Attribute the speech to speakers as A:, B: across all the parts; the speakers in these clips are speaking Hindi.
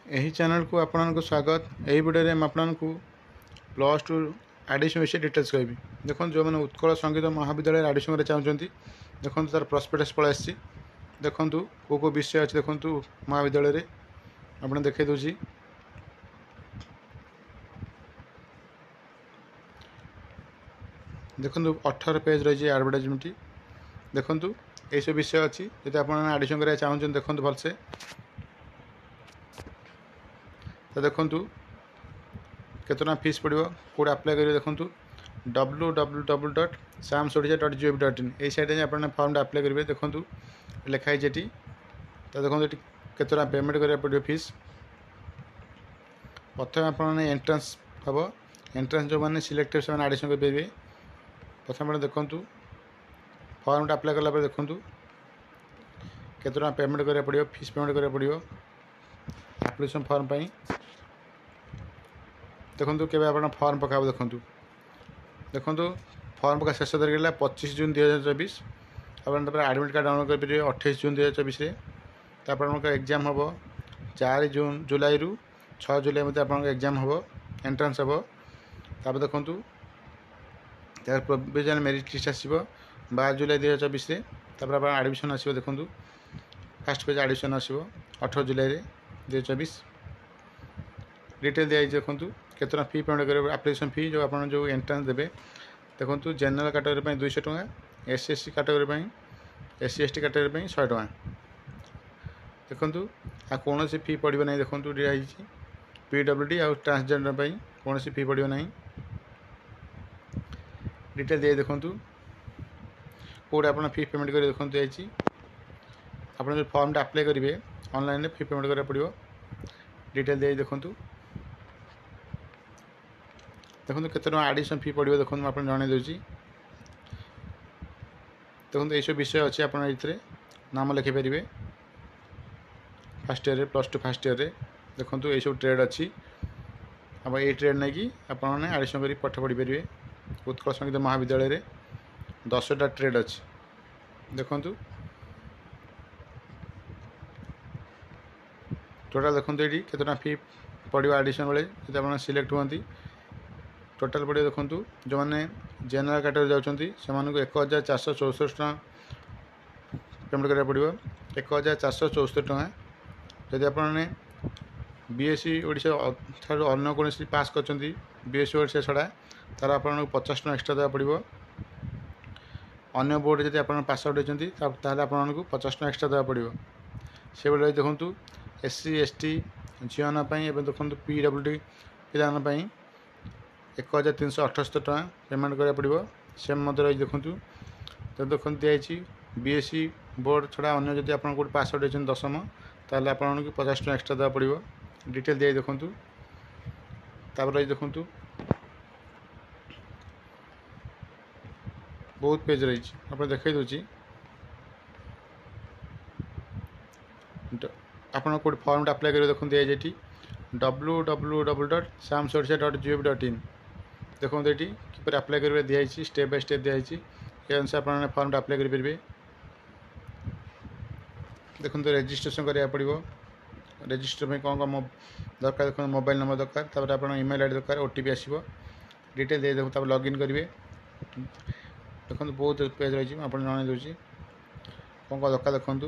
A: यही चैनल को आपको स्वागत। यही वीडियो में आपको +2 एडमिशन विषय डिटेल्स कहि। देखो जो मैंने उत्कल संगीत महाविद्यालय एडमिशन करना चाहते देखो तार प्रस्पेक्टस पलि आसी देखूँ कौ विषय अच्छे देखूँ महाविद्यालय आप देखे दूसरी देखो 18 पेज रही है एडवर्टाइजमेंट। देखूँ यही सब विषय अच्छी जब आप एडमिशन करना चाहते देखो भलसे तो देखूँ केतना फीस पड़ो कौट आप्लाय करेंगे देखूँ www.samsodisha.gov.in यही साइड आप फॉर्म आप्लाय करेंगे। देखूँ लिखाई तो देखो ये केतना पेमेंट करा पड़ो फीस। प्रथम आप एंट्रांस हम एंट्रांस जो मैंने सिलेक्ट से एडमिशन करेंगे। प्रथम देखूँ फॉर्म आप्लाय कला देखूँ केतना पेमेंट करा पड़ो फीस पेमेंट करा पड़ो एप्लिकेशन फॉर्म पर। देखो के फॉर्म पकाब देखो फॉर्म पका शेष तारीख है 25 जून 2024। आप एडमिट कार्ड डाउनलोड करेंगे 28 जून 2024। आप एग्जाम हम 4 जुलाई रु 6 जुलाई मध्य आप एग्जाम हम एंट्रांस हम। तापर देखो प्रोविजनल मेरिट लिस्ट आसो 12 जुलाई 2024। तापर आप एडमिशन आसो देखो फास्ट पेज एडमिशन आसो 18 जुलाई 2024। डिटेल दिखाई देखो केतना फी पेमेंट करेंगे एप्लिकेशन फी जो आप जो एंट्रांस देवे। देखो general category 200 टଙ୍କା, SC/ST category SC/ST category 100 टଙ୍କା। देखो आ कौन सी फी पड़ो ना। देखो दिखाई PWD आउ ट्रांसजेंडर कौन सी फी पड़ो ना। डिटेल दिए देखो कौट आप फी पेमेंट करेंगे। देखो दिखाई आप जो फॉर्म आप्लाय करेंगे ऑनलाइन फी पेमेंट करा पड़ो। डिटेल दिए देखो देखो केतना एडमिशन फी पड़ो देखो आप जन दूसरी। देखो ये सब विषय अच्छे आप नाम लिखिपारे फास्ट ईयर +2 फास्ट ईयर। देखो ये सब ट्रेड अच्छी आप ये ट्रेड नहीं कि आपने एडमिशन कर पाठ पढ़ी पारे। उत्कल संगीत महाविद्यालय 10टा ट्रेड अच्छी। देखो टोटाल देखो ये केतना फी पड़ो एडमिशन बेले जब आप सिलेक्ट हुआ। टोटाल पड़े देखो जो मैंने जनरल कैटेगरी जाऊँगी से 1464 टଙ୍କା पेमेंट करा पड़ो 1464 टଙ୍କା। जदि आपने BSc ओडिशा अन्य कौन पास कर BSc ओडिशा छड़ा तार आपको 50 टଙ୍କା एक्सट्रा देवा पड़ो। अन्य बोर्ड जब आप पास आउट होती आपको 50 टଙ୍କା एक्सट्रा देवा पड़ो। से बेले देखूँ SC/ST झील देखो PWD पाई 1378 टଙ୍କା पेमेंट करा पड़ो। से रही देखूँ तो देखो दिखाई BSc बोर्ड छड़ा अन्य जब आप पास आउट होती 10म ताल आपको 50 टଙ୍କା एक्सट्रा देवा पड़ो। डिटेल दिखाई देखूँ तापर रही देखूँ बहुत पेज रही आप देखई दूसरी आप फॉर्म आप्लाय करेंगे। देखो दिखाई www.samsodisha.gov.in देखो ये किपर आप्लाय करेंगे दिखाई स्टेप बाय स्टेप दिखाई ये अनुसार आप फॉर्म आप्लाय करेंगे। देखो रजिस्ट्रेशन करा पड़ो। रजिस्टर में कौन कौन दरकार देखो मोबाइल नंबर दरकार तापर आप ईमेल आईडी दरकार OTP आसो। डिटेल दे देखो तब लॉगिन करेंगे। देखो बहुत पेज रही आप जन दूसरी कौन कौन दरकार देखूँ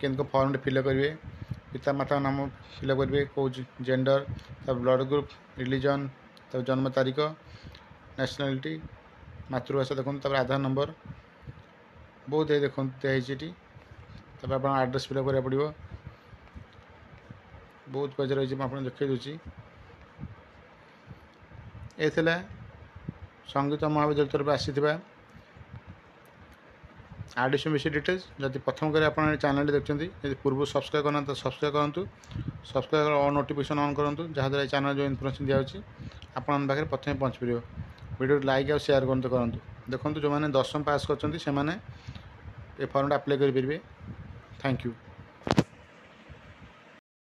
A: कि फॉर्म फिलअप करेंगे। पिता माता नाम फिलअप करेंगे कौ जेंडर तब ब्लड ग्रुप रिलीजन तब जन्म तारीख नेशनलिटी मातृभाषा देखो तब आधार नंबर बहुत देखो दिखाई तब आप एड्रेस फिलअप करा पड़ो। बहुत पेज रही आप देखई दूसरी ये संगीत महाविद्यालय तरफ आसी एडमिशन विषय डिटेल्स। जब प्रथम कर आप चैनल देखते पूर्व सब्सक्राइब करना तो सब्सक्राइब करूँ सब्सक्राइब और नोटिफिकेशन ऑन करूँ जहाँद्वारा चैनल जो इनफॉरमेशन दिखाई आपन पाखे प्रथम पहुँच पार। वीडियो लाइक और शेयर करूँ। देखो जो मैंने 10म पास कर फॉर्म आप्लाय करेंगे। Thank you.